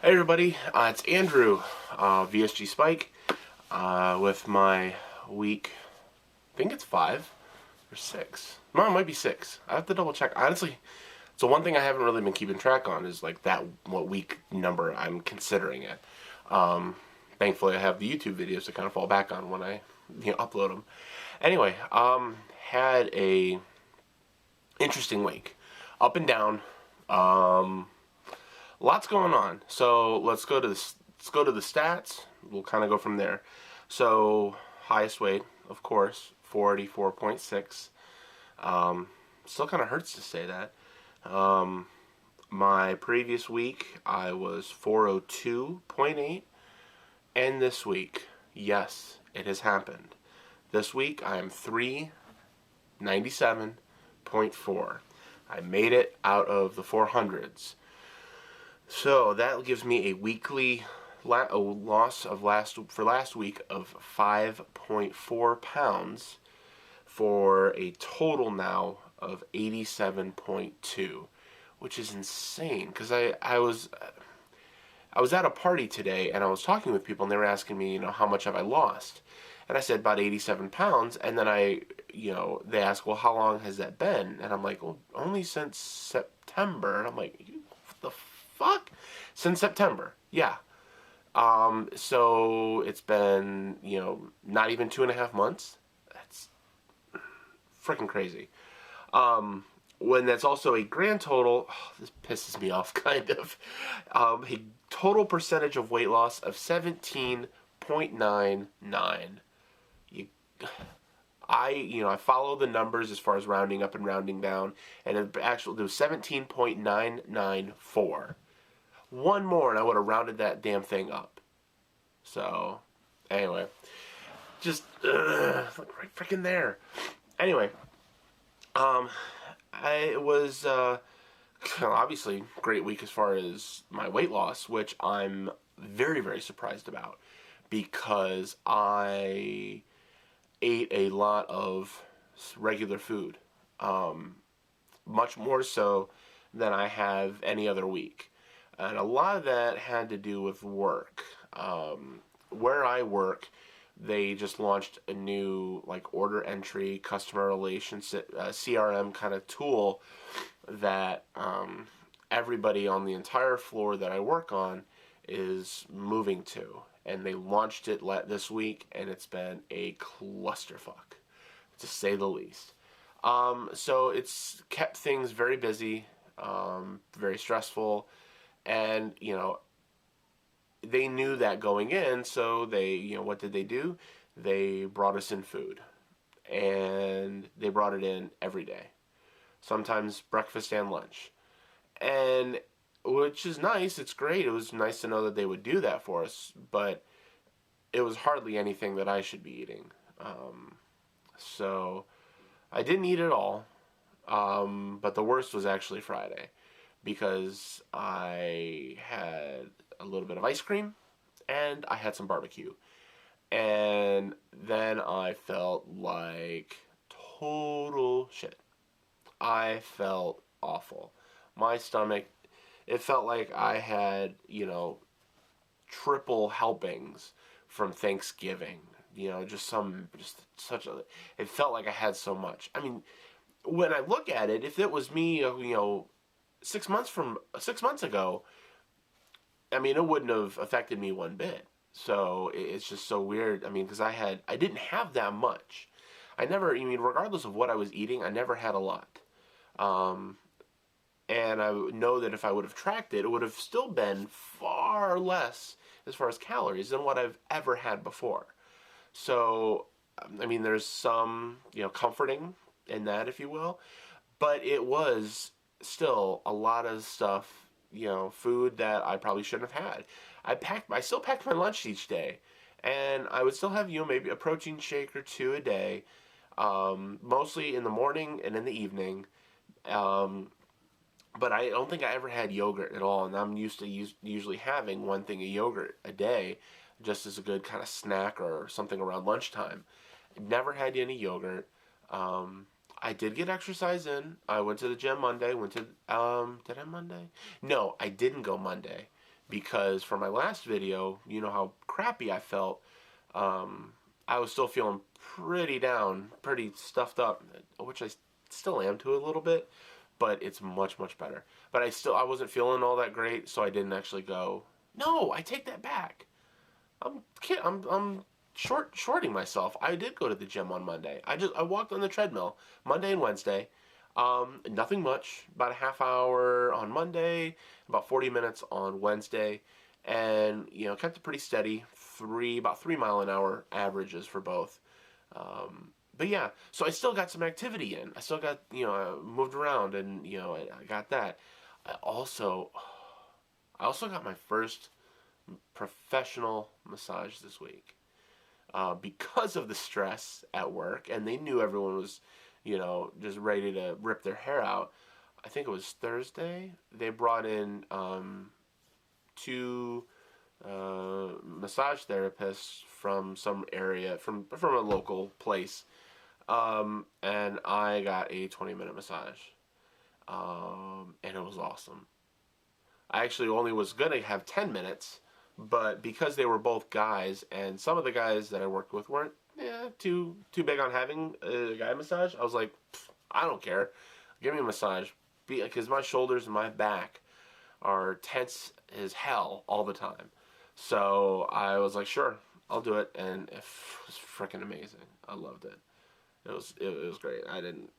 Hey everybody, it's Andrew, VSGSpike, with my week, I think it's 5 or 6. No, it might be 6. I have to double check. Honestly, so one thing I haven't really been keeping track on is like what week number I'm considering it. Thankfully I have the YouTube videos to kind of fall back on when I, upload them. Anyway, had a interesting week. Up and down. Lots going on. So let's go to the stats. We'll kind of go from there. So highest weight, of course, 44.6. Still kind of hurts to say that. My previous week I was 402.8, and this week, yes, it has happened. This week I am 397.4. I made it out of the 400s. So that gives me a weekly loss of last week of 5.4 pounds for a total now of 87.2, which is insane because I was at a party today and I was talking with people and they were asking me, how much have I lost? And I said about 87 pounds, and then they asked, well, how long has that been? And I'm like, well, only since September. And I'm like, what the fuck? Since September, yeah. So it's been, not even 2.5 months. That's freaking crazy. When that's also a grand total, this pisses me off kind of, a total percentage of weight loss of 17.99. You, I follow the numbers as far as rounding up and rounding down, and it was 17.994. One more, and I would have rounded that damn thing up. So, anyway, just right freaking there. Anyway, it was obviously great week as far as my weight loss, which I'm very, very surprised about because I ate a lot of regular food, much more so than I have any other week. And a lot of that had to do with work. Where I work, they just launched a new order entry, customer relationship, CRM kind of tool that everybody on the entire floor that I work on is moving to. And they launched it this week, and it's been a clusterfuck, to say the least. So it's kept things very busy, very stressful, and they knew that going in, so they, what did they do? They brought us in food, and they brought it in every day, sometimes breakfast and lunch, and which is nice. It's great. It was nice to know that they would do that for us, but it was hardly anything that I should be eating. So I didn't eat it all, but the worst was actually Friday because I had a little bit of ice cream and I had some barbecue. And then I felt like total shit. I felt awful. My stomach, it felt like I had, triple helpings from Thanksgiving. Just such a, it felt like I had so much. I mean, when I look at it, if it was me, 6 months ago, I mean, it wouldn't have affected me one bit. So it's just so weird. I mean, because I didn't have that much. Regardless of what I was eating, I never had a lot. And I know that if I would have tracked it, it would have still been far less as far as calories than what I've ever had before. So, there's some, comforting in that, if you will. But it was still a lot of stuff, food that I probably shouldn't have had. I still packed my lunch each day, and I would still have, maybe a protein shake or two a day, mostly in the morning and in the evening. But I don't think I ever had yogurt at all, and I'm used to usually having one thing of yogurt a day, just as a good kind of snack or something around lunchtime. Never had any yogurt. I did get exercise in. I went to the gym Monday. Did I Monday? No, I didn't go Monday because for my last video, you know how crappy I felt. I was still feeling pretty down, pretty stuffed up, which I still am to a little bit, but it's much, much better. But I wasn't feeling all that great, so I didn't actually go. No, I take that back. I'm shorting myself. I did go to the gym on Monday. I walked on the treadmill Monday and Wednesday. Nothing much. About a half hour on Monday, about 40 minutes on Wednesday, and kept it pretty steady. About 3 mile an hour averages for both. But yeah, so I still got some activity in. I still got moved around, and I got that. I also got my first professional massage this week because of the stress at work, and they knew everyone was, just ready to rip their hair out. I think it was Thursday. They brought in two massage therapists from some area, from a local place, and I got a 20-minute massage, and it was awesome. I actually only was gonna have 10 minutes, but because they were both guys, and some of the guys that I worked with weren't too big on having a guy massage, I was like, I don't care, give me a massage, because my shoulders and my back are tense as hell all the time. So I was like, sure, I'll do it, and it was freaking amazing. I loved it. It was great. I don't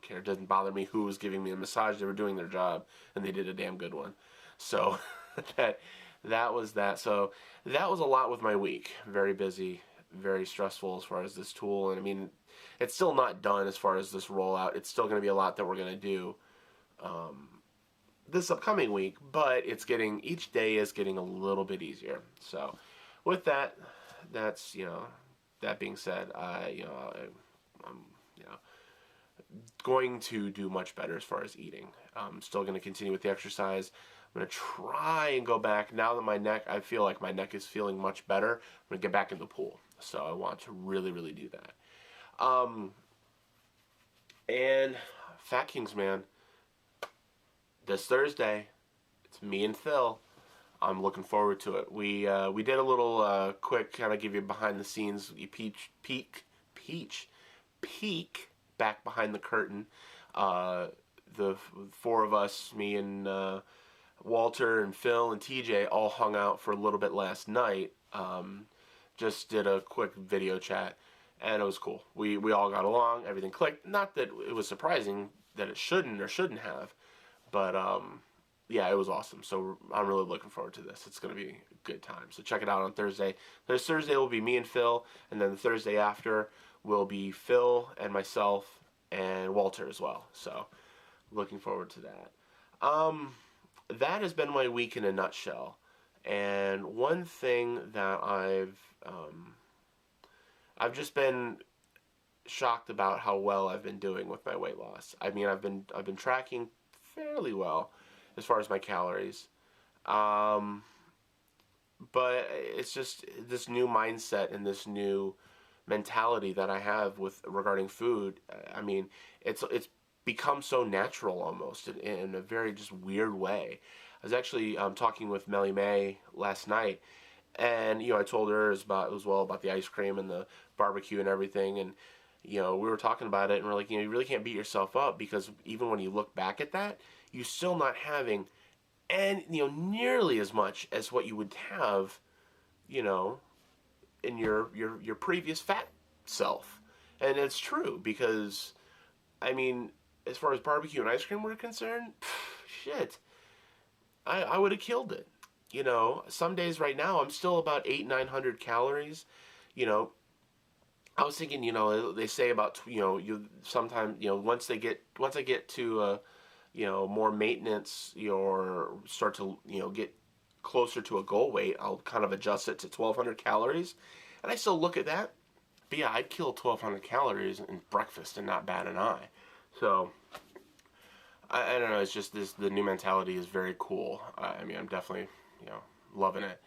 care. It doesn't bother me who was giving me a massage. They were doing their job, and they did a damn good one. So that was that. So that was a lot with my week. Very busy, very stressful as far as this tool. And I mean, it's still not done as far as this rollout. It's still going to be a lot that we're going to do this upcoming week, but each day is getting a little bit easier. So with that, that being said, I'm going to do much better as far as eating. I'm still going to continue with the exercise. I'm going to try and go back. Now that I feel like my neck is feeling much better, I'm going to get back in the pool. So I want to really, really do that. And Fat Kings, man, this Thursday, it's me and Phil. I'm looking forward to it. We did a little quick kind of give you behind the scenes peek back behind the curtain. The four of us, me and Walter and Phil and TJ, all hung out for a little bit last night. Just did a quick video chat, and it was cool. We all got along. Everything clicked. Not that it was surprising that it shouldn't have, but yeah, it was awesome. So I'm really looking forward to this. It's going to be a good time. So check it out on Thursday. This Thursday will be me and Phil, and then the Thursday after will be Phil and myself and Walter as well. So looking forward to that. That has been my week in a nutshell. And one thing that I've just been shocked about how well I've been doing with my weight loss. I mean, I've been tracking fairly well as far as my calories. But it's just this new mindset and this new mentality that I have regarding food. I mean, it's become so natural almost in a very just weird way. I was actually talking with Melly May last night, and I told her as well about the ice cream and the barbecue and everything, and we were talking about it, and we're like, you really can't beat yourself up, because even when you look back at that, you're still not having nearly as much as what you would have, in your previous fat self. And it's true, because I mean, as far as barbecue and ice cream were concerned, shit, I would have killed it. Some days right now I'm still about 800-900 calories. I was thinking, they say about you sometimes once I get to more maintenance, or start to get closer to a goal weight, I'll kind of adjust it to 1,200 calories, and I still look at that. But yeah, I'd kill 1,200 calories in breakfast and not bat an eye. So I don't know. It's just the new mentality is very cool. I mean, I'm definitely loving it.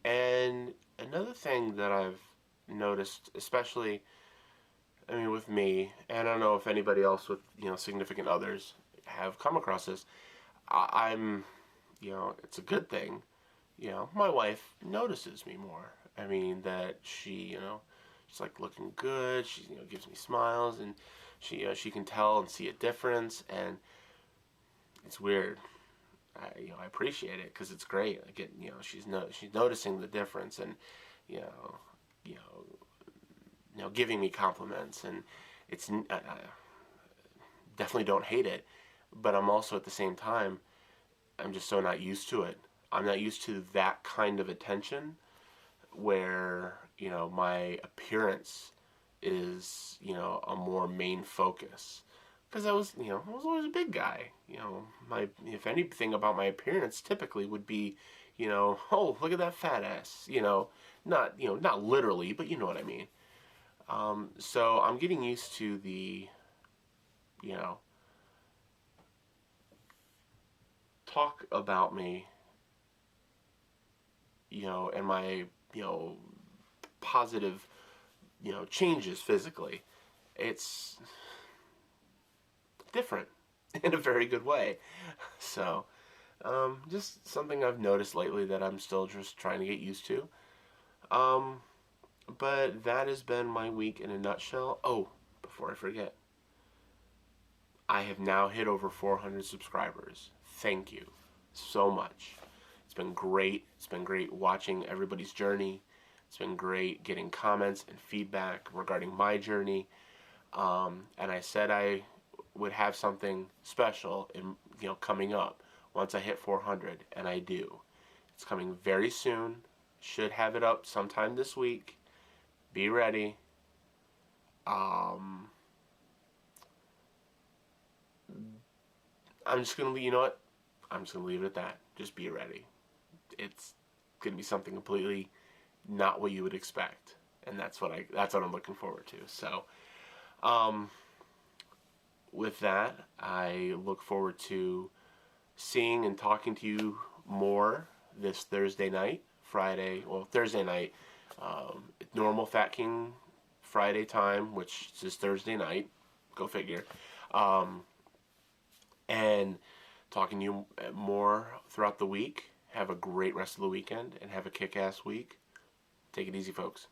And another thing that I've noticed, especially, I mean, with me, and I don't know if anybody else with significant others have come across this. I'm it's a good thing. My wife notices me more. I mean, that she's like looking good. She, gives me smiles, and she can tell and see a difference, and it's weird. I appreciate it because it's great. I get, she's noticing the difference, and you know, you know, giving me compliments, and it's I definitely don't hate it, but I'm also at the same time, I'm just so not used to it. I'm not used to that kind of attention where, my appearance is, a more main focus. Because I was always a big guy. If anything about my appearance typically would be, oh, look at that fat ass. Not literally, but you know what I mean. So I'm getting used to the, you know, talk about me, and my, positive, changes physically. It's different in a very good way. So, just something I've noticed lately that I'm still just trying to get used to. Um, but that has been my week in a nutshell. Oh, before I forget, I have now hit over 400 subscribers. Thank you so much. It's been great. It's been great watching everybody's journey. It's been great getting comments and feedback regarding my journey. And I said I would have something special coming up once I hit 400, and I do. It's coming very soon. Should have it up sometime this week. Be ready. Um, I'm just gonna, you know what? I'm just gonna leave it at that. Just be ready. It's gonna be something completely not what you would expect, and that's what I'm looking forward to. So, um, with that, I look forward to seeing and talking to you more this Thursday night, Thursday night, normal Fat King Friday time, which is Thursday night. Go figure. Um, and talking to you more throughout the week. Have a great rest of the weekend and have a kick-ass week. Take it easy, folks.